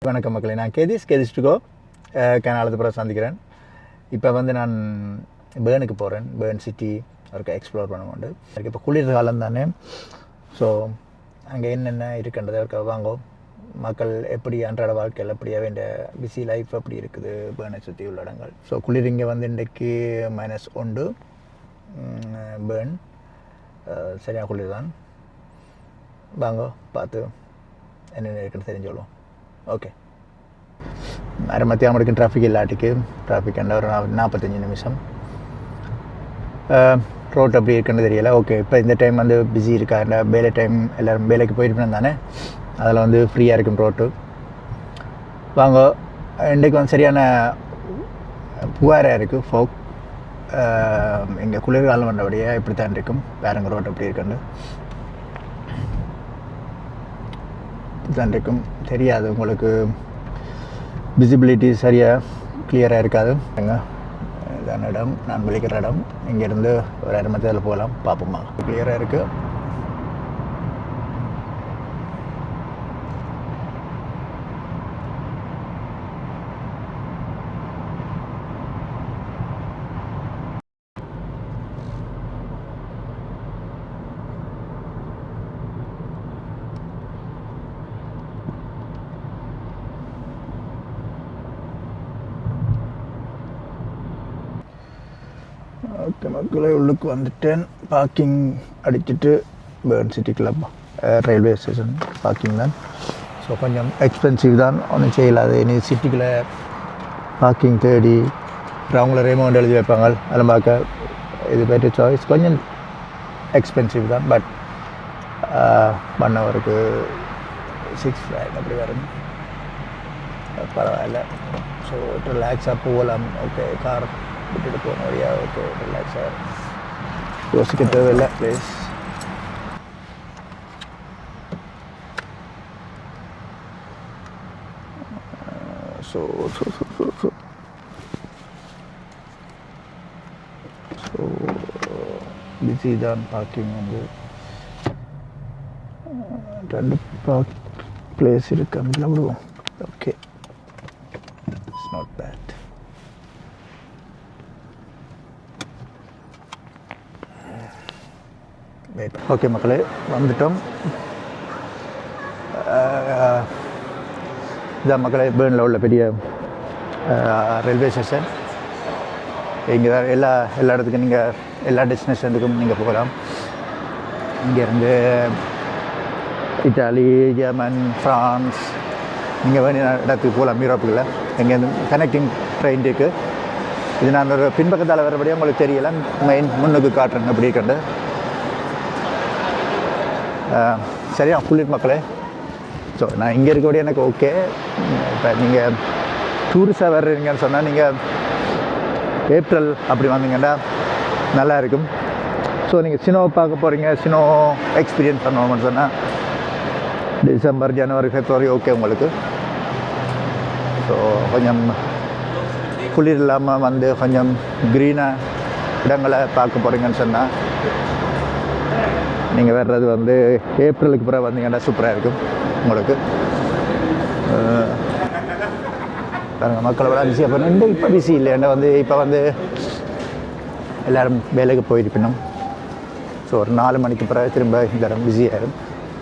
வணக்கம் மக்களே, நான் கேதிஸ் டு கோ கனாலத்து பிறகு சந்திக்கிறேன். இப்போ வந்து நான் பேர்னுக்கு போகிறேன். பேர்ன் சிட்டி அவருக்கு எக்ஸ்ப்ளோர் பண்ண கொண்டு எனக்கு இப்போ குளிர் காலம் தானே. ஸோ அங்கே என்னென்ன இருக்குன்றதை அவருக்கு வாங்கோ. மக்கள் எப்படி அன்றாட வாழ்க்கையில் எப்படியா வேண்டிய பிஸி லைஃப் அப்படி இருக்குது பேர்னை சுற்றி உள்ள இடங்கள். ஸோ குளிர் இங்கே வந்து இன்றைக்கு -1 பேர்ன் சரியாக குளிர் தான். வாங்கோ பார்த்து என்னென்ன இருக்குன்னு தெரிஞ்சுக்கொள்வோம். ஓகே, அரை மத்தியானம் வரைக்கும் டிராஃபிக் இல்லாட்டிக்கு டிராஃபிக் என்ன ஒரு 45 நிமிஷம். ரோட் அப்படி இருக்குன்னு தெரியல. ஓகே, இப்போ இந்த டைம் வந்து பிஸி இருக்கா, வேலை டைம் எல்லோரும் வேலைக்கு போயிருப்பேன் தானே, அதில் வந்து ஃப்ரீயாக இருக்கும் ரோட்டு. வாங்க, இன்றைக்கு வந்து சரியான புகாராக இருக்குது ஃபோக். இங்கே குளிர்காலம் வந்தபடியே இப்படி தான் இருக்கும். வேறங்க ரோட் அப்படி இருக்குன்னு தான் இருக்கும். தெரியாது உங்களுக்கு, விசிபிலிட்டி சரியாக கிளியராக இருக்காது. இதான இடம், நான் விழிக்கிற இடம். இங்கேருந்து ஒரு அரை மணி நேரத்தில் போகலாம், பார்ப்போமா. கிளியராக இருக்குது. ஓகே மக்களை, உள்ளுக்கு வந்துட்டேன். பார்க்கிங் அடிச்சுட்டு Bern city club railway station parking தான். ஸோ கொஞ்சம் எக்ஸ்பென்சிவ் தான், ஒன்றும் செய்யலாது. இனி சிட்டிக்குள்ளே பார்க்கிங் தேடி அவங்கள ரேமௌண்ட் எழுதி வைப்பாங்க, அதில் பார்க்க இது பெட்டர் சாய்ஸ். கொஞ்சம் எக்ஸ்பென்சிவ் தான், பட் 1 ஹவருக்கு 6 அப்படி வரும், பரவாயில்ல. ஸோ ரிலாக்ஸாக போகலாம். ஓகே, கார் விட்டுட்டு போகணும் வழியா. ஓகே, ரிலாக்ஸாக யோசிக்க தேவையில்லை ப்ளீஸ். ஸோ பிஸி தான். பார்க்கிங் வந்து 2 பார்க் பிளேஸ் இருக்குது, அப்படிலாம் விடுவோம். Okay, it's not bad. Okay மக்களே, வந்துட்டோம். இதான் மக்களே பேர்னில் உள்ள பெரிய ரயில்வே ஸ்டேஷன். இங்கே தான் எல்லா இடத்துக்கும் நீங்கள் எல்லா டெஸ்டினேஷனுக்கும் நீங்கள் போகலாம். இங்கேருந்து இட்டாலி, ஜெர்மன், ஃப்ரான்ஸ், நீங்கள் வேண்டிய இடத்துக்கு போகலாம். யூரோப்புக்குள்ள எங்கேருந்து கனெக்டிங் ட்ரெயின் இருக்குது. இது நான் ஒரு பின்பக்கத்தால் வரபடியே உங்களுக்கு தெரியல, மெயின் முன்னுக்கு காட்டுறேன் அப்படி கண்டு. சரியா குளிர் மக்களே. ஸோ நான் இங்கே இருக்கக்கூடிய எனக்கு ஓகே. இப்போ நீங்கள் டூரிஸ்டாக வர்றீங்கன்னு சொன்னால் நீங்கள் ஏப்ரல் அப்படி வந்தீங்கன்னா நல்லா இருக்கும். ஸோ நீங்கள் சினோவை பார்க்க போகிறீங்க, சினோ எக்ஸ்பீரியன்ஸ் பண்ணணும்னு சொன்னால் டிசம்பர், ஜனவரி, பிப்ரவரி ஓகே உங்களுக்கு. ஸோ கொஞ்சம் குளிர் இல்லாமல் வந்து கொஞ்சம் க்ரீனாக இடங்களை பார்க்க போகிறீங்கன்னு சொன்னால் நீங்கள் வர்றது வந்து ஏப்ரலுக்கு பிறகு வந்தீங்கன்னா சூப்பராக இருக்கும் உங்களுக்கு. பாருங்கள், மக்களை விட பிஸியாக போகணும். இப்போ பிஸி இல்லை, என்ன வந்து இப்போ வந்து எல்லோரும் வேலைக்கு போயிருக்கணும். ஸோ ஒரு 4 மணிக்கு பிறகு திரும்ப இந்த இடம் பிஸியாகிடும்.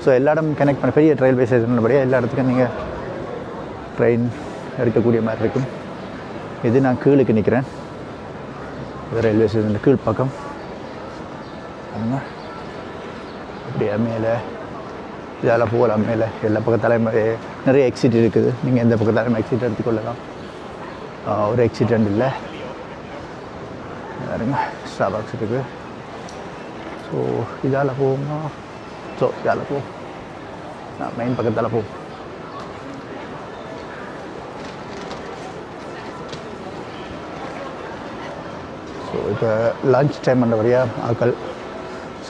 ஸோ எல்லா இடம் கனெக்ட் பண்ண பெரிய ரயில்வே ஸ்டேஷன் படியே எல்லா இடத்துக்கும் நீங்கள் ட்ரெயின் எடுக்கக்கூடிய மாதிரி இருக்கும். இது நான் கீழுக்கு நிற்கிறேன், இது ரயில்வே ஸ்டேஷனில் கீழ் பக்கம். அப்படியே மேலே இதால் போகலாம். மேலே எல்லா பக்கத்தாலையும் நிறைய எக்ஸிட் இருக்குது. நீங்கள் எந்த பக்கத்தாலையும் எக்ஸிட் எடுத்துக்கொள்ளலாம். ஒரு எக்ஸிடெண்ட் இல்லை பாருங்க, ஸ்டார்பாக்ஸ் இருக்குது. ஸோ இதால் போகுமா? ஸோ இதால் போகும், நான் மெயின் பக்கத்தால் போகும். ஸோ இப்போ லன்ச் டைம் பண்ண வழியாக ஆக்கள்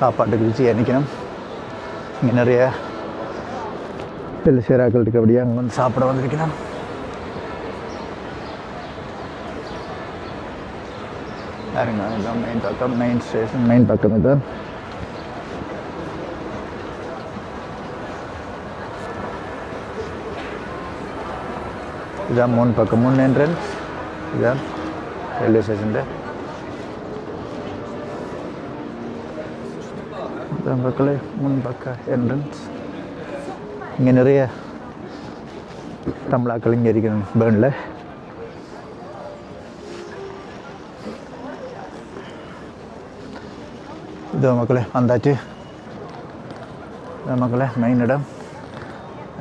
சாப்பாட்டுக்கு பிஸியாக நிற்கணும். இங்கே நிறைய சேராக்கள் இருக்கபடியாக அங்கே வந்து சாப்பிட வந்திருக்கணும். பாருங்க, இதுதான் மெயின் பக்கம், மெயின் ஸ்டேஷன் மெயின் பக்கம் இதுதான். இதுதான் முன் பக்கம் முன் என்ட்ரன்ஸ். இதுதான் ரயில்வே ஸ்டேஷன். இதுதான் பக்கத்தில் முன் பக்க என்ட்ரன்ஸ். இங்கே நிறைய தமிழாக்கள் இங்கே இருக்கிற பேர்னில். இதோ மக்களே வந்தாச்சு. இதான் மக்களே மெயின் இடம்.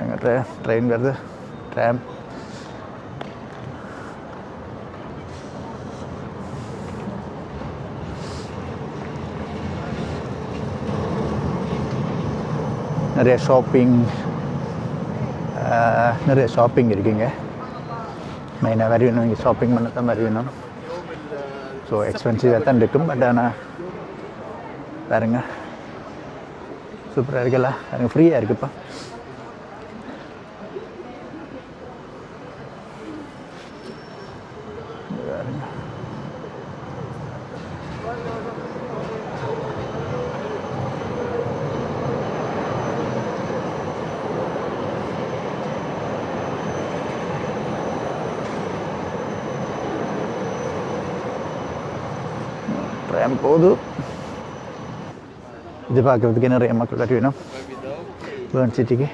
எங்கள் ட்ரெயின் வருது, ட்ராம். நிறைய ஷாப்பிங் இருக்குங்க. மெயினாக வரி வேணும், இங்கே ஷாப்பிங் பண்ண தான் வரி வேணும். ஸோ எக்ஸ்பென்சிவாக தான் இருக்கும். பட் ஆனால் பாருங்க சூப்பராக இருக்குல்ல, எனக்கு ஃப்ரீயாக இருக்குப்பா. ட்ராம் போகுது. இது பார்க்குறதுக்கு நிறைய மக்கள் வர வேணும் பேர்ன் சிட்டிக்கு.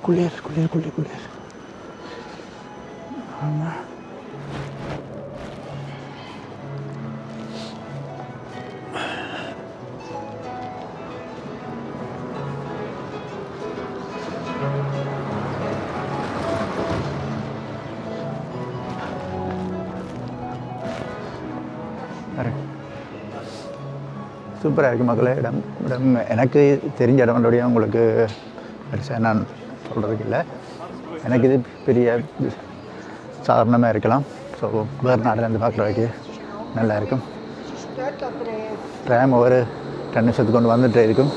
குளிர் குளிர் குளிர் குளிர். ஆமாம், சூப்பராக இருக்குது மக்களே. இடம் எனக்கு தெரிஞ்ச இடம்டைய உங்களுக்கு பெருசாக நான் சொல்கிறதுக்கு இல்லை. எனக்கு இது பெரிய சாதாரணமாக இருக்கலாம். ஸோ வேறு நாட்டிலேருந்து பார்க்குற வரைக்கும் நல்லா இருக்கும். ட்ராம் ஒரு 10 நிமிஷத்துக்கு கொண்டு வந்துகிட்டே இருக்கும்.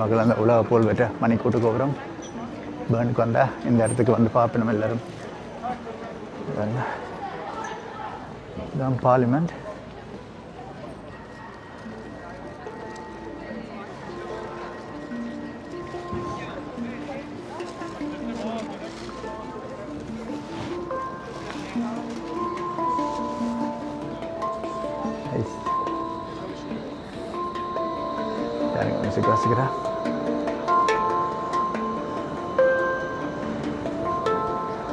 மக்கள் அந்த உலக போல் பெற்ற மணிக்கூட்டு கோபுரம் பேர்னுக்கு வந்தால் இந்த இடத்துக்கு வந்து பார்ப்பணும் எல்லோரும். இதுதான் பார்லிமெண்ட். மியூசிக் வாசிக்கிறேன்.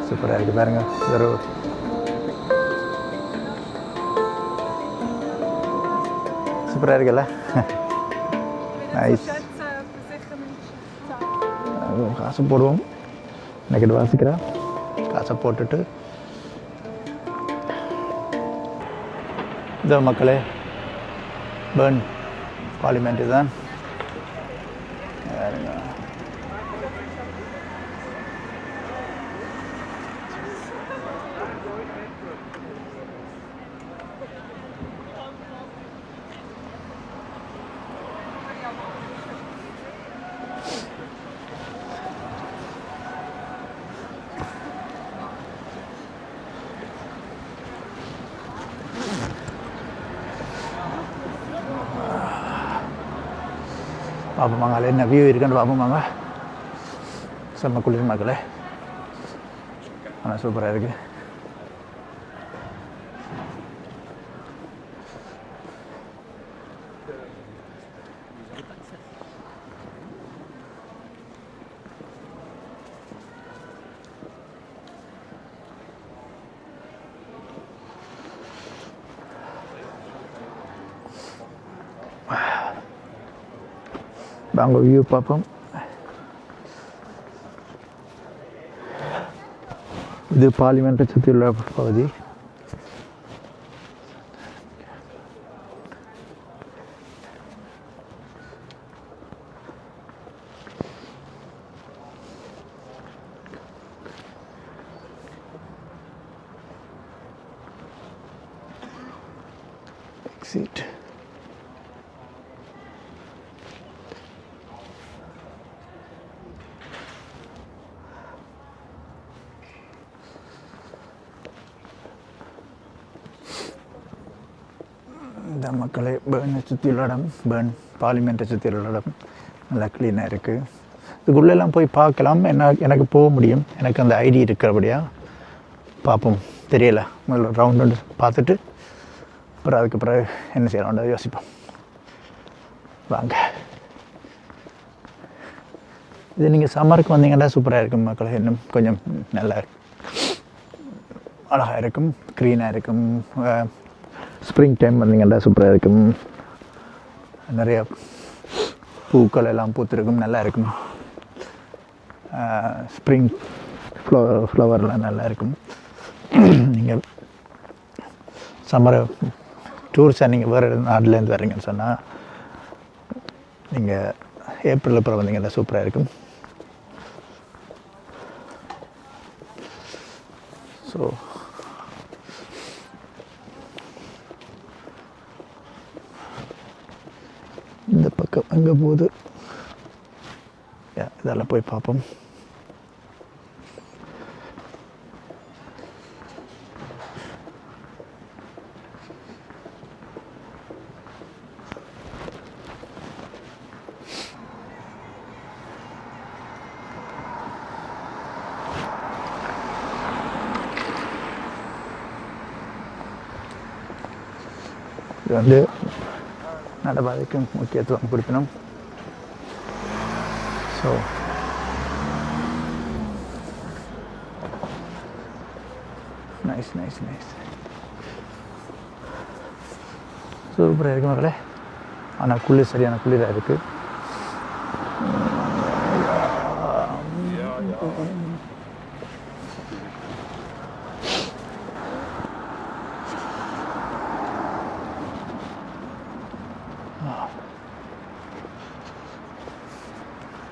சூப்பராக இருக்குது பாருங்க. ஒரு சூப்பராக இருக்குல்ல, நைஸ். காசு போடுவோம். எனக்கு வாசிக்கிறேன். காசை போட்டுட்டு இதோ மக்களே பேர்ன் பார்லிமெண்ட்டு தான். பார்ப்போமாங்க, அதில் என்ன வியூ இருக்குன்னு பார்ப்போமாங்க. செம்ம குளிர் மக்களே, ஆனால் சூப்பராக இருக்குது. வாங்க வியூ பார்ப்போம். இது பார்லிமெண்ட்டை சுற்றியுள்ள பகுதி. சீட். இந்த மக்களை பேர்னை சுற்றியுள்ள இடம், பேர்ன் பார்லிமெண்ட்டை சுற்றியுள்ள இடம் நல்லா க்ளீனாக இருக்குது. இதுக்குள்ளெல்லாம் போய் பார்க்கலாம். எனக்கு போக முடியும், எனக்கு அந்த ஐடி இருக்கிறபடியா பார்ப்போம். தெரியலை, முதல்ல ரவுண்டு பார்த்துட்டு அப்புறம் அதுக்கு பிறகு என்ன செய்யலாம்னு யோசிப்போம். வாங்க. இது நீங்கள் சம்மருக்கு வந்தீங்கன்னா சூப்பராக இருக்கும் மக்களை. இன்னும் கொஞ்சம் நல்லா அழகாக இருக்கும், க்ரீனாக இருக்கும். ஸ்ப்ரிங் டைம் வந்தீங்கன்னா சூப்பராக இருக்கும். நிறைய பூக்கள் எல்லாம் பூத்திருக்கும், நல்லா இருக்கும். ஸ்ப்ரிங் ஃப்ளவர்லாம் நல்லா இருக்கும். நீங்கள் சம்மரை டூரிஸ்டாக நீங்கள் வேறு நாட்டிலேருந்து வர்றீங்கன்னு சொன்னால் நீங்கள் ஏப்ரல் அப்புறம் வந்தீங்கன்னா சூப்பராக இருக்கும். ஸோ இந்த பக்கம் அங்கே போகுது, இதெல்லாம் போய் பார்ப்போம். இது வந்து நடபாதைக்கு முக்கியத்துவம் கொடுக்கணும். ஸோ நைஸ் நைஸ் நைஸ், சூப்பராக இருக்கு மகளே. ஆனால் குளிர் சரியான குளிராக இருக்குது.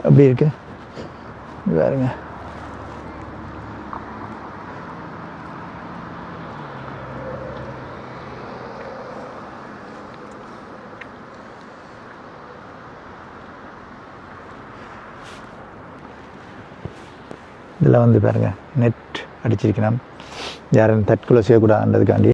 அப்படி இருக்கு பாருங்க. இதில் வந்து பாருங்க, நெட் அடிச்சிருக்கணும், யாரும் தற்கொலை செய்யக்கூடாதுன்றதுக்காண்டி.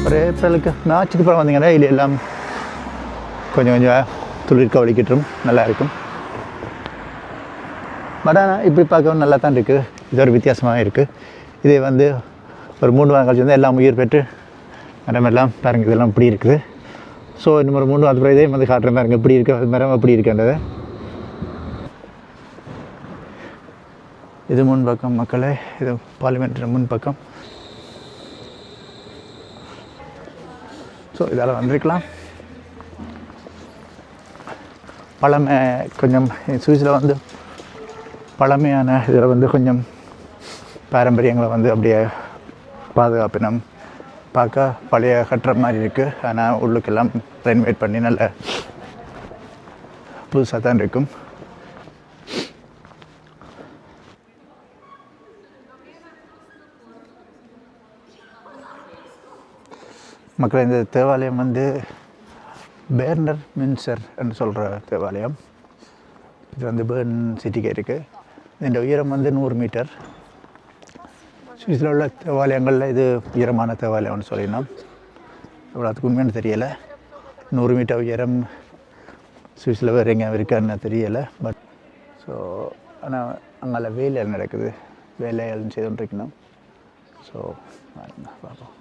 ஒரு ஏப்ரலுக்கு மார்ச்சுக்கு அப்புறம் வந்தீங்கன்னா இது எல்லாம் கொஞ்சம் கொஞ்சம் துளிர்க்க வலிக்கிட்டும் நல்லா இருக்கும். பட் ஆனால் இப்படி பார்க்கவும் நல்லா தான் இருக்குது. இது ஒரு வித்தியாசமாக இருக்குது. இதே வந்து ஒரு 3 வாரம் கழிச்சு வந்து எல்லாம் உயிர் பெற்று மரமெல்லாம் பாருங்கள், இதெல்லாம் இப்படி இருக்குது. ஸோ இன்னும் ஒரு 3 வாரத்துக்கு அப்புறம் இதே வந்து காட்டுற பாருங்க, இப்படி இருக்குது மரம், எப்படி இருக்குன்றது. இது முன்பக்கம் மக்களே, இது பார்லிமெண்ட் முன்பக்கம். ஸோ இதால் வந்திருக்கலாம். பழமை கொஞ்சம் சுவிஸில் வந்து பழமையான இதில் வந்து கொஞ்சம் பாரம்பரியங்களை வந்து அப்படியே பாதுகாப்பினம் பார்க்க பழைய கட்டுற மாதிரி இருக்குது. ஆனால் உள்ளுக்கெல்லாம் ரெனோவேட் பண்ணி நல்ல புதுசாக தான் இருக்கும். மக்கள், இந்த தேவாலயம் வந்து பேர்னர் மின்சர் என்று சொல்கிற தேவாலயம். இது வந்து பேர்ன் சிட்டிக்கு இருக்குது. இந்த உயரம் வந்து 100 மீட்டர். சுவிஸில் உள்ள தேவாலயங்களில் இது உயரமான தேவாலயம்னு சொல்லிடணும். அவ்வளோத்துக்கு உண்மையான தெரியலை. 100 மீட்டர் உயரம் சுவிஸில் வேறு எங்கே இருக்கான்னு தெரியலை. பட் ஸோ ஆனால் அங்கே வேலைகள் நடக்குது, வேலைகள் செய்து கொண்டிருக்கணும். ஸோ பார்ப்போம்.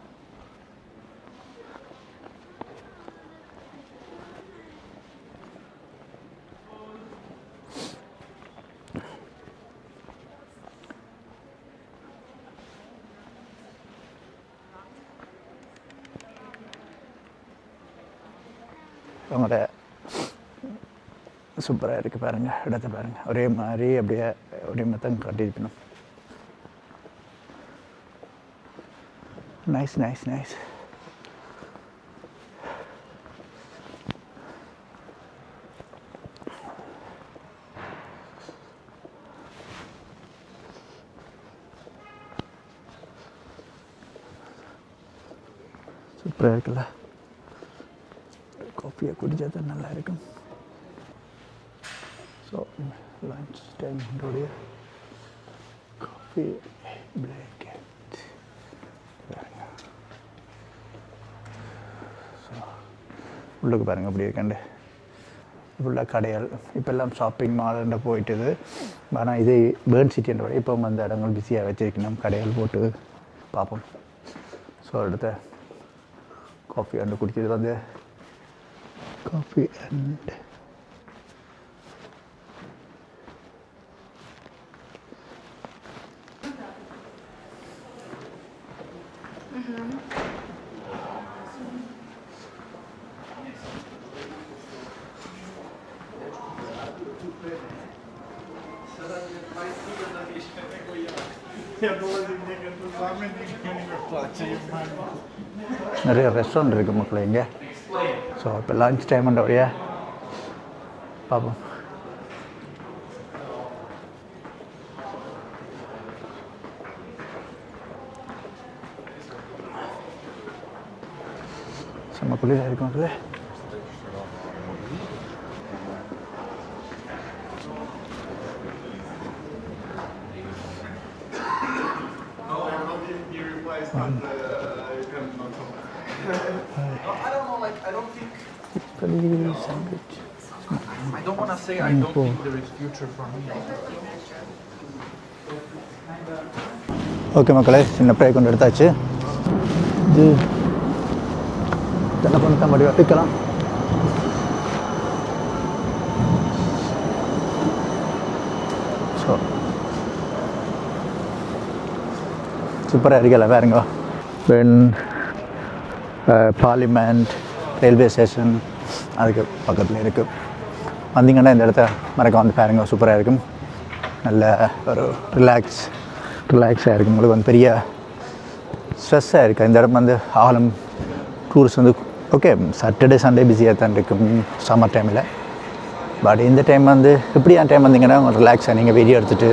அவங்களோட சூப்பராக இருக்குது பாருங்கள், இடத்த பாருங்கள். ஒரே மாதிரி அப்படியே அப்படியே தான் காட்டியிருக்கணும். Nice nice nice. சூப்பராக இருக்குல்ல, காஃபியை குடித்தா தான் நல்லா இருக்கும். ஸோ லன்ச் டைமுடைய காஃபி பிளாக்கெட் உள்ளுக்கு பாருங்கள் அப்படி இருக்கண்டு. ஃபுல்லாக கடைகள் இப்போல்லாம் ஷாப்பிங் மால்ன்ற போயிட்டுது. ஆனால் இது பேர்ன் சிட்டின்ற இப்போ அந்த இடங்கள் பிஸியாக வச்சுருக்கணும், கடைகள் போட்டு பார்ப்போம். ஸோ அடுத்த காஃபி அண்ட் குடிச்சது வந்து காஃபி அண்ட் நிறைய ரெஸ்டாரண்ட் இருக்குது மக்கள் இங்கே. ஸோ இப்போ லன்ச் டைம்ன்றபடியே பார்ப்போம். செம்ம குளிராக இருக்கும் மக்களே. I don't want to say I don't think there is future for me. Okay மக்களே, சின்ன பிரேக் கொண்டு எடுத்தாச்சு. இது என்ன பண்ண மறுபடியும் வைக்கலாம். ஸோ சூப்பராக இருக்கல பாருங்க. வென் பார்லிமெண்ட் ரயில்வே ஸ்டேஷன் அதுக்கு பக்கத்தில் இருக்குது. வந்தீங்கன்னா இந்த இடத்த மறக்க வந்து பாருங்க, சூப்பராக இருக்கும். நல்ல ஒரு ரிலாக்ஸாக இருக்கும். உங்களுக்கு வந்து பெரிய ஸ்ட்ரெஸ்ஸாக இருக்குது இந்த இடம் வந்து. ஆலம் டூரிஸ்ட் வந்து ஓகே சாட்டர்டே சண்டே பிஸியாக தான் இருக்கும் சம்மர் டைமில். பட் இந்த டைம் வந்து எப்படியான டைம் வந்தீங்கன்னா உங்களுக்கு ரிலாக்ஸாக நீங்கள் வீடியோ எடுத்துகிட்டு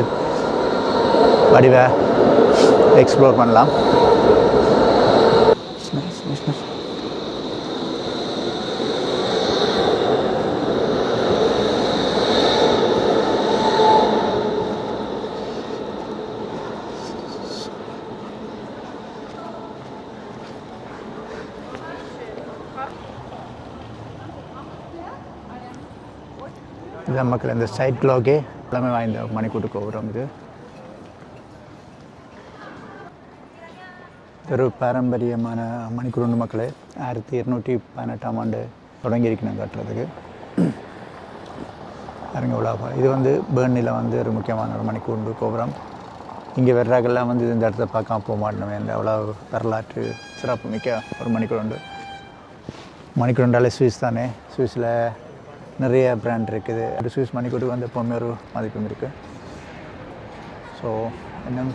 வடிவை எக்ஸ்ப்ளோர் பண்ணலாம். இதுதான் மக்கள் இந்த சைட்லோக்கே எல்லாமே வாய்ந்த மணிக்கூட்டு கோபுரம். இது ஒரு பாரம்பரியமான மணிக்கூண்டு மக்களே. 1218ஆம் ஆண்டு தொடங்கியிருக்கணும் கட்டுறதுக்கு. பாருங்க இவ்வளோ. இது வந்து பேர்னில் வந்து ஒரு முக்கியமான ஒரு மணிக்கூண்டு கோபுரம். இங்கே வர்றாக்கெல்லாம் வந்து இந்த இடத்த பார்க்காம போக மாட்டோமே. இந்த அவ்வளோ வரலாற்று சிறப்பு மிக்க ஒரு மணிக்கூண்டு. மணிக்கூண்டாலே சுவிஸ் தானே. சுவிஸில் நிறைய பிராண்ட் இருக்குது. அது சுவிஸ் மணிக்கூட்டுக்கு வந்து எப்போவுமே ஒரு மதிப்பும் இருக்குது. ஸோ இன்னும்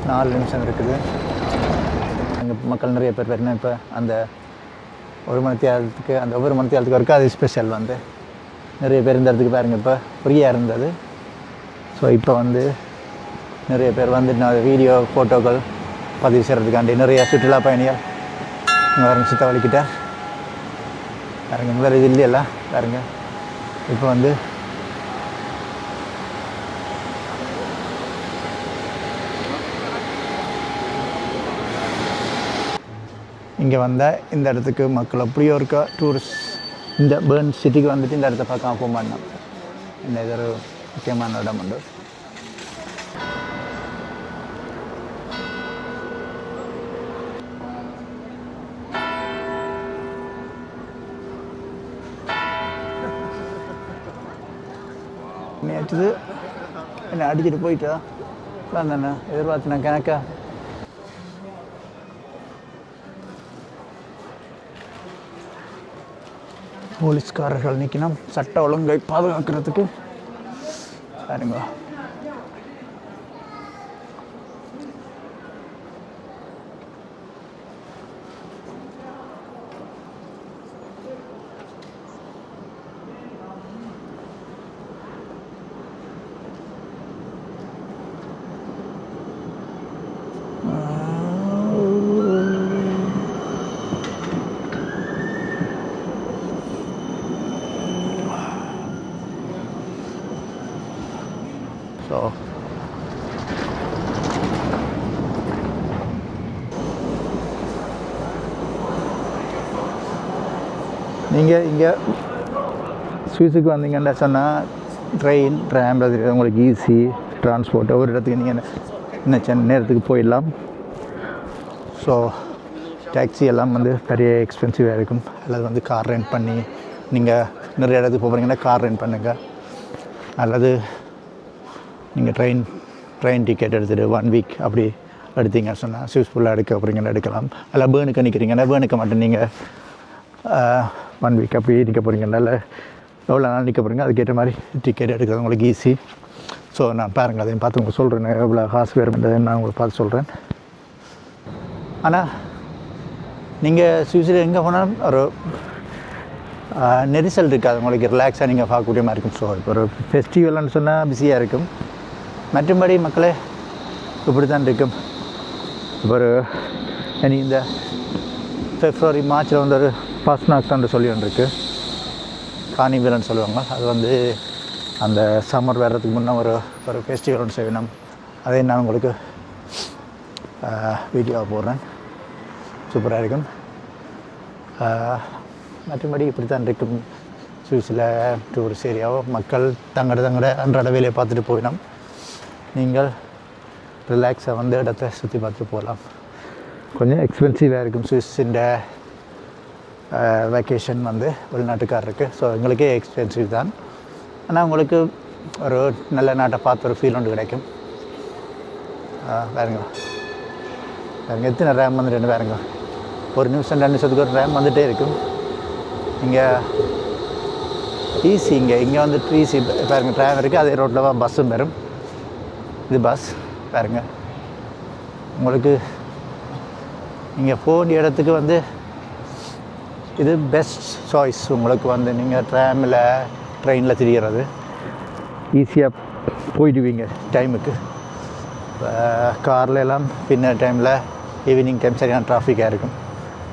4 நிமிஷம் இருக்குது. அங்கே மக்கள் நிறைய பேர் வரணும். இப்போ அந்த ஒரு மணித்தியாலத்துக்கு அந்த ஒவ்வொரு மணித்தியாலத்துக்கு வரைக்கும் அது ஸ்பெஷல் வந்து நிறைய பேர் இந்த இடத்துக்கு பாருங்கள். இப்போ ஃப்ரீயாக இருந்தது. ஸோ இப்போ வந்து நிறைய பேர் வந்து நான் வீடியோ ஃபோட்டோக்கள் பதிவு செய்கிறதுக்காண்டி நிறைய சுற்றுலா பயணிகள் இங்கே சித்தவழிக்கிட்ட பாருங்க. முதல்ல இது இல்லையெல்லாம் பாருங்க. இப்போ வந்து இங்கே வந்தால் இந்த இடத்துக்கு மக்கள் அப்படியே இருக்கா டூரிஸ்ட் இந்த பேர்ன் சிட்டிக்கு வந்துட்டு இந்த இடத்த பார்க்காம போக மாட்டோம். இந்த இது ஒரு முக்கியமான இடம் உண்டு. நேற்று என்ன அடிச்சுட்டு போயிட்டா தானே எதிர்பார்த்து நான் கணக்கா. போலீஸ்காரர்கள் நிற்கணும் சட்ட ஒழுங்கை பாதுகாக்கிறதுக்கு. பாருங்க. ஸோ நீங்கள் இங்கே சுவிஸுக்கு வந்தீங்கன்னா சொன்னால் ட்ரெயின் ட்ராம்பில் உங்களுக்கு ஈஸி டிரான்ஸ்போர்ட் ஒரு இடத்துக்கு நீங்கள் நினச்ச நேரத்துக்கு போயிடலாம். ஸோ டாக்ஸி எல்லாம் வந்து பெரிய எக்ஸ்பென்சிவாக இருக்கும். அல்லது வந்து கார் ரெண்ட் பண்ணி நீங்கள் நிறைய இடத்துக்கு போகிறீங்கன்னா கார் ரெண்ட் பண்ணுங்கள். அல்லது நீங்கள் ட்ரெயின் டிக்கெட் எடுத்துகிட்டு 1 வீக் அப்படி எடுத்தீங்கன்னு சொன்னால் சுவிஸ் ஃபுல்லாக எடுக்க போகிறீங்கன்னா எடுக்கலாம். அல்ல பேர்னுக்கு நிற்கிறீங்கன்னா பேர்னுக்கு மட்டும் நீங்கள் 1 வீக் அப்படி நிற்க போகிறீங்கன்னா இல்லை எவ்வளோ நாள் நிற்க போகிறீங்க அதுக்கேற்ற மாதிரி டிக்கெட் எடுக்கிறது உங்களுக்கு ஈஸி. ஸோ நான் பாருங்கள் அதையும் பார்த்து உங்களுக்கு சொல்கிறேன் எவ்வளோ காசு வேறுன்றதை நான் உங்களுக்கு பார்த்து சொல்கிறேன். ஆனால் நீங்கள் சுவிஸில் எங்கே போனாலும் ஒரு நெரிசல் இருக்காது, உங்களுக்கு ரிலாக்ஸாக நீங்கள் பார்க்கக்கூடிய மாதிரி இருக்கும். ஸோ இப்போ ஒரு ஃபெஸ்டிவல்னு சொன்னால் பிஸியாக இருக்கும். மற்றபடி மக்களே இப்படி தான் இருக்கும். இப்போ ஒரு இந்த February மார்ச்சில் வந்து ஒரு பாஸ்நாக்தான் சொல்லி ஒன்று இருக்குது, கார்னிவல்னு சொல்லுவாங்க. அது வந்து அந்த சம்மர் வர்றதுக்கு முன்னே ஒரு ஃபெஸ்டிவல் ஒன்று செய்யணும். அதே நான் உங்களுக்கு வீடியோவை போடுறேன், சூப்பராக இருக்கும். மற்றபடி இப்படி தான் இருக்கும் சுவிஸில் டூரிஸ்ட் ஏரியாவோ. மக்கள் தங்கட அன்றாட வேலையை பார்த்துட்டு போயிடும். நீங்கள் ரிலாக்ஸாக வந்து இடத்த சுற்றி பார்த்துட்டு போகலாம். கொஞ்சம் எக்ஸ்பென்சிவாக இருக்கும் சுவிஸிൻ്റെ வெக்கேஷன் வந்து வெளிநாட்டுக்காரருக்கு. ஸோ எங்களுக்கே எக்ஸ்பென்சிவ் தான். ஆனால் உங்களுக்கு ஒரு நல்ல நாட்டை பார்த்து ஒரு ஃபீல் ஒன்று கிடைக்கும். வேறுங்க எத்தனை ரேம் வந்துட்டு வேறுங்க, 1 நிமிஷம் 2 நிமிஷத்துக்கு ஒரு ரேம் வந்துகிட்டே இருக்கும். இங்கே ஈஸி, இங்கே வந்துட்டு ஈஸி பாருங்கள். ட்ராம் இருக்குது, அதே ரோட்டில் தான் பஸ்ஸும் வரும். இது பஸ் பாருங்க. உங்களுக்கு நீங்கள் போக வேண்டிய இடத்துக்கு வந்து இது பெஸ்ட் சாய்ஸ். உங்களுக்கு வந்து நீங்கள் ட்ரெயினில் திரிகிறது ஈஸியாக போயிடுவீங்க டைமுக்கு. காரில் எல்லாம் பின்ன டைமில் ஈவினிங் டைம் சரியான டிராஃபிக்காக இருக்கும்.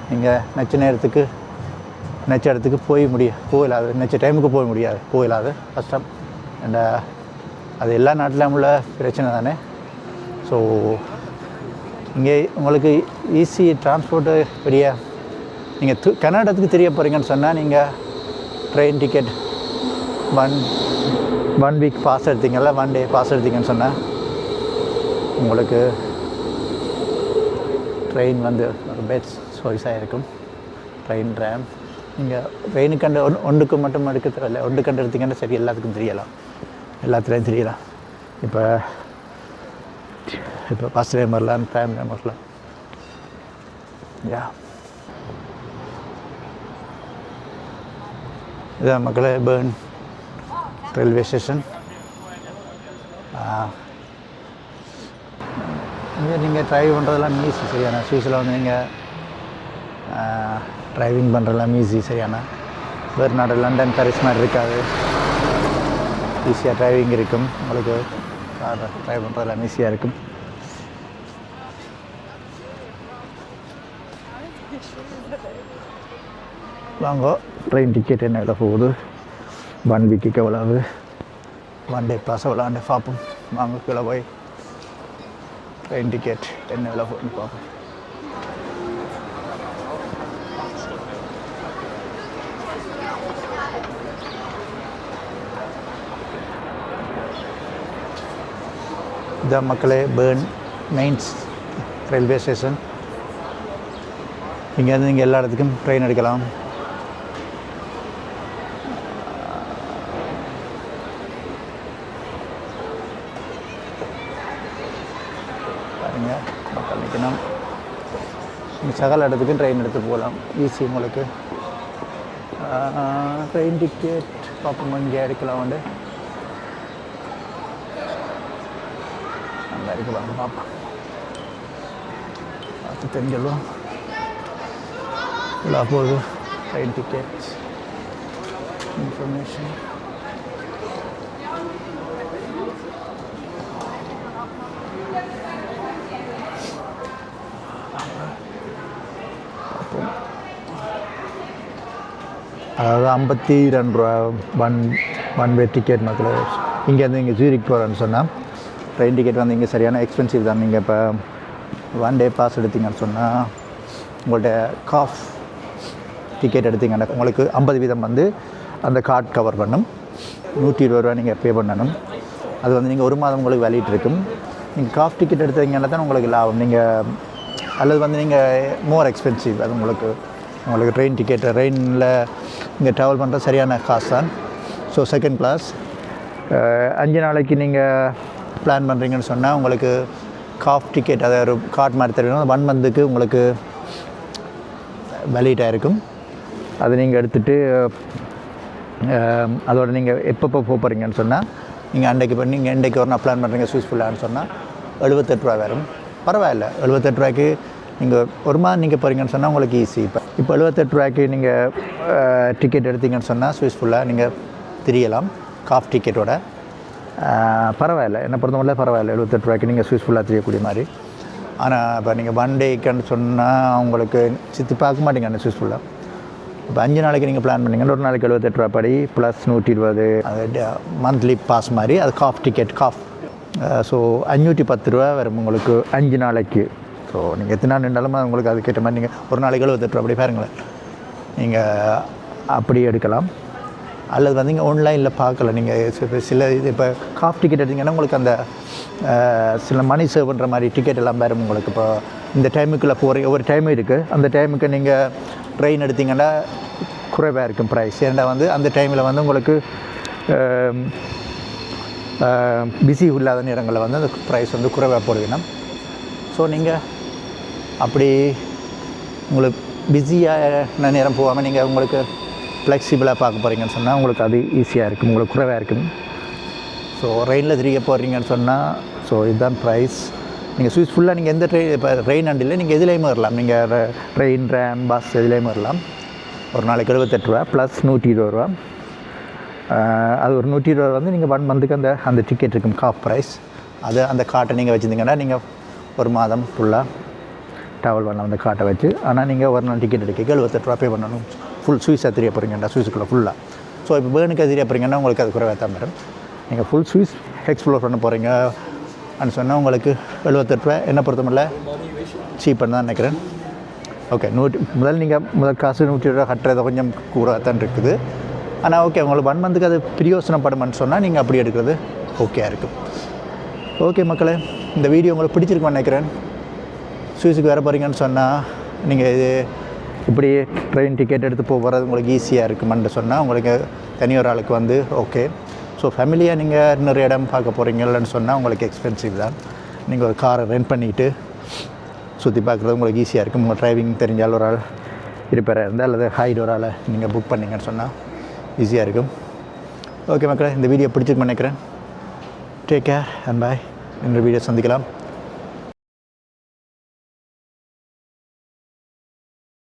நீங்கள் நெச்ச இடத்துக்கு போயிடாது, நெச்ச டைமுக்கு போயிடாது கஷ்டம். அண்ட் அது எல்லா நாட்டிலும் உள்ள பிரச்சனை தானே. ஸோ இங்கே உங்களுக்கு ஈஸி டிரான்ஸ்போர்ட்டு பெரிய. நீங்கள் கர்நாடகத்துக்கு தெரிய போகிறீங்கன்னு சொன்னால் நீங்கள் train ticket one week pass எடுத்தீங்கல்ல, 1 டே பாஸ் எடுத்தீங்கன்னு சொன்னால் உங்களுக்கு ட்ரெயின் வந்து ஒரு பெஸ்ட் சாய்ஸாக இருக்கும். ட்ராம் நீங்கள் ட்ரெயினுக்கு ஒன்றுக்கு மட்டும் எடுக்க தேவையில்லை, ஒன்றுக்கு எடுத்தீங்கன்னா சரி எல்லாத்துக்கும் எல்லாத்துலேயும் தெரியலாம். இப்போ பஸ்லேயும் வரலாம், ட்ராம்லேயும் வரலாம். இதான் மக்களே பேர்ன் ரயில்வே ஸ்டேஷன். இங்கே நீங்கள் ட்ரைவ் பண்ணுறதெல்லாம் ஈஸி சரியான. சுவிஸில் வந்து நீங்கள் ட்ரைவிங் பண்ணுறதெல்லாம் ஈஸி சரியான. வேறு நாடு லண்டன் பாரிஸ் மாதிரி இருக்காது, ஈஸியாக ட்ரைவிங் இருக்கும். உங்களுக்கு ட்ரைவ் பண்ணுறதெல்லாம் ஈஸியாக இருக்கும். வாங்க ட்ரெயின் டிக்கெட் என்ன எவ்வளோ போகுது, 1 வீக்குக்கு எவ்வளவு, 1 டே பாஸ் எவ்வளோன்னு பார்ப்போம். வாங்க கீழே போய் ட்ரெயின் டிக்கெட் என்ன எவ்வளோ போகுதுன்னு பார்ப்போம். இதான் மக்களே பேர்ன் மெயின்ஸ் ரயில்வே ஸ்டேஷன். இங்கேருந்து நீங்கள் எல்லா இடத்துக்கும் ட்ரெயின் எடுக்கலாம். பாருங்க மக்கள் நிற்கணும். சகல இடத்துக்கும் ட்ரெயின் எடுத்து போகலாம் ஈஸி. உங்களுக்கு ட்ரெயின் டிக்கெட் பார்ப்போம், இங்கே எடுக்கலாம். வந்து என்ன இருக்குது வாங்க பார்ப்போம். பார்த்து தெரிஞ்சிடலாம். இல்லை போகுது ட்ரெயின் டிக்கெட்ஸ் இன்ஃபர்மேஷன். அதாவது 52 ரூபா ஒன் வே டிக்கெட் மக்கள். இங்கேருந்து இங்கே ஜூரிக் போகிறேன்னு சொன்னால் ட்ரெயின் டிக்கெட் வந்து இங்கே சரியான எக்ஸ்பென்சிவ் தான். நீங்கள் இப்போ 1 டே பாஸ் எடுத்தீங்கன்னு சொன்னால் உங்கள்கிட்ட காஃப் டிக்கெட் எடுத்தீங்கன்னா உங்களுக்கு 50% வந்து அந்த கார்டு கவர் பண்ணும். 120 ரூபா நீங்கள் பே பண்ணணும். அது வந்து நீங்கள் 1 மாதம் உங்களுக்கு வேலிட் இருக்கும். நீங்கள் காஃப் டிக்கெட் எடுத்தீங்கன்னா தான் உங்களுக்கு லாபம். நீங்கள் அல்லது வந்து நீங்கள் மோர் எக்ஸ்பென்சிவ். அது உங்களுக்கு ட்ரெயின் டிக்கெட் ட்ரெயினில் இங்கே ட்ராவல் பண்ணுற சரியான காசு தான். ஸோ செகண்ட் கிளாஸ் 5 நாளைக்கு நீங்கள் பிளான் பண்ணுறீங்கன்னு சொன்னால் உங்களுக்கு காஃப் டிக்கெட் அதை ஒரு கார்டு மாதிரி தருவீங்க. 1 மந்த்துக்கு உங்களுக்கு வேலிடாக இருக்கும். அதை நீங்கள் எடுத்துகிட்டு அதோட நீங்கள் எப்பப்போ போகிறீங்கன்னு சொன்னால் நீங்கள் நீங்கள் இன்றைக்கு ஒரு நாள் பிளான் பண்ணுறீங்க சூஸ்ஃபுல்லான்னு சொன்னால் 78 ரூபா வரும். பரவாயில்ல, 78 ரூபாய்க்கு நீங்கள் ஒரு மாதம் நீங்கள் போகிறீங்கன்னு சொன்னால் உங்களுக்கு ஈஸி. இப்போ 78 ரூபாய்க்கு நீங்கள் டிக்கெட் எடுத்தீங்கன்னு சொன்னால் ஸ்விஸ்ஃபுல்லாக நீங்கள் திரியலாம் காஃப் டிக்கெட்டோட. பரவாயில்ல, என்னை பொறுத்தவரை பரவாயில்ல. 78 ரூபாய்க்கு நீங்கள் ஸ்விஸ்ஃபுல்லாக தெரியக்கூடிய மாதிரி. ஆனால் இப்போ நீங்கள் 1 டேக்குன்னு சொன்னால் உங்களுக்கு சுற்றி பார்க்க மாட்டீங்க அந்த ஸ்விஸ்ஃபுல்லாக. இப்போ 5 நாளைக்கு நீங்கள் பிளான் பண்ணிங்கன்னா ஒரு நாளைக்கு 78 ரூபா படி ப்ளஸ் 120 அது மந்த்லி பாஸ் மாதிரி. அது காஃப் டிக்கெட் காஃப். ஸோ 510 ரூபா வரும் உங்களுக்கு 5 நாளைக்கு. ஸோ நீங்கள் எத்தனை நாள் நின்றாலும் உங்களுக்கு அதுக்கேற்ற மாதிரி நீங்கள் ஒரு நாளைக்கு 78 ரூபா அப்படி பாருங்களேன். நீங்கள் அப்படி எடுக்கலாம். அல்லது வந்து நீங்கள் ஆன்லைனில் பார்க்கல. நீங்கள் சில இது இப்போ காஃப் டிக்கெட் எடுத்திங்கன்னா உங்களுக்கு அந்த சில மணி சேவ் பண்ணுற மாதிரி டிக்கெட் எல்லாம் வரும் உங்களுக்கு. இப்போ இந்த டைமுக்குள்ளே போகிறீங்க, ஒவ்வொரு டைமும் இருக்குது. அந்த டைமுக்கு நீங்கள் ட்ரெயின் எடுத்திங்கன்னா குறைவாக இருக்கும் ப்ரைஸ். ஏன்னா வந்து அந்த டைமில் வந்து உங்களுக்கு பிஸி இல்லாத நேரங்களில் வந்து அந்த ப்ரைஸ் வந்து குறைவாக போடுவீங்கன்னா. ஸோ நீங்கள் அப்படி உங்களுக்கு பிஸியான நேரம் போகாமல் நீங்கள் உங்களுக்கு ஃப்ளெக்சிபிளாக பார்க்க போகிறீங்கன்னு சொன்னால் உங்களுக்கு அது ஈஸியாக இருக்கும், உங்களுக்கு குறைவாக இருக்கும். ஸோ ட்ரெயினில் திரிக்க போகிறீங்கன்னு சொன்னால் ஸோ இதுதான் ப்ரைஸ். நீங்கள் ஃபுல்லாக நீங்கள் எந்த ட்ரெயின் இப்போ ட்ரெயின் அண்டில் நீங்கள் எதுலேயுமே வரலாம். நீங்கள் ட்ரெயின் ட்ராம் பஸ் எதுலேயுமே வரலாம். ஒரு நாளைக்கு 78 ரூபா ப்ளஸ் 120 ரூபா. அது ஒரு 120 ரூபா வந்து நீங்கள் 1 மந்த்துக்கு அந்த டிக்கெட் இருக்கும் காஃப் ப்ரைஸ். அது அந்த கார்ட்டை நீங்கள் வச்சுருந்தீங்கன்னா நீங்கள் ஒரு மாதம் ஃபுல்லாக ட்ராவல் பண்ணலாம் அந்த கார்ட்டை வச்சு. ஆனால் நீங்கள் ஒரு நாள் டிக்கெட் எடுக்க 78 ரூபா பே பண்ணணும். ஃபுல் சுவிஸாக தெரிய போகிறீங்கடா, சுவிஸுக்குள்ளே ஃபுல்லாக. ஸோ இப்போ பேர்னுக்கு தெரிய போகிறீங்கன்னா உங்களுக்கு அது குறைவாக தான் வரும். நீங்கள் ஃபுல் சுவிஸ் எக்ஸ்ப்ளோர் பண்ண போகிறீங்க அப்படின்னு சொன்னால் உங்களுக்கு 78 ரூபா என்னை பொறுத்தமில்ல சீப்புன்னு தான் நினைக்கிறேன். ஓகே, முதல் காசு 120 ரூபா கட்டுறதை கொஞ்சம் கூறாக தான் இருக்குது. ஆனால் ஓகே, உங்களுக்கு 1 மந்த்துக்கு அது பிரயோசனப்படுமான்னு சொன்னால் நீங்கள் அப்படி எடுக்கிறது ஓகேயாக இருக்கும். ஓகே மக்களே, இந்த வீடியோ உங்களுக்கு பிடிச்சிருக்குன்னு நினைக்கிறேன். சுவிஸுக்கு வர போகிறீங்கன்னு சொன்னால் நீங்கள் இது இப்படி ட்ரெயின் டிக்கெட் எடுத்து போகிறது உங்களுக்கு ஈஸியாக இருக்குமென்னு சொன்னால் உங்களுக்கு தனியொரு ஆளுக்கு வந்து ஓகே. ஸோ ஃபேமிலியாக நீங்கள் நிறைய இடம் பார்க்க போகிறீங்கன்னு சொன்னால் உங்களுக்கு எக்ஸ்பென்சிவ் தான். நீங்கள் ஒரு காரை ரெண்ட் பண்ணிவிட்டு சுற்றி பார்க்குறது உங்களுக்கு ஈஸியாக இருக்கும். உங்கள் டிரைவிங் தெரிஞ்சால் ஒரு ஆள் இருப்பாராக இருந்தால் அல்லது ஹைட் ஒரு ஆளை நீங்கள் புக் பண்ணிங்கன்னு சொன்னால் ஈஸியாக இருக்கும். ஓகே மக்களே, இந்த வீடியோ பிடிச்சிருக்குன்னு நினைக்கிறேன். டேக் கேர் அண்ட் பாய். இன்னொரு வீடியோ சந்திக்கலாம்.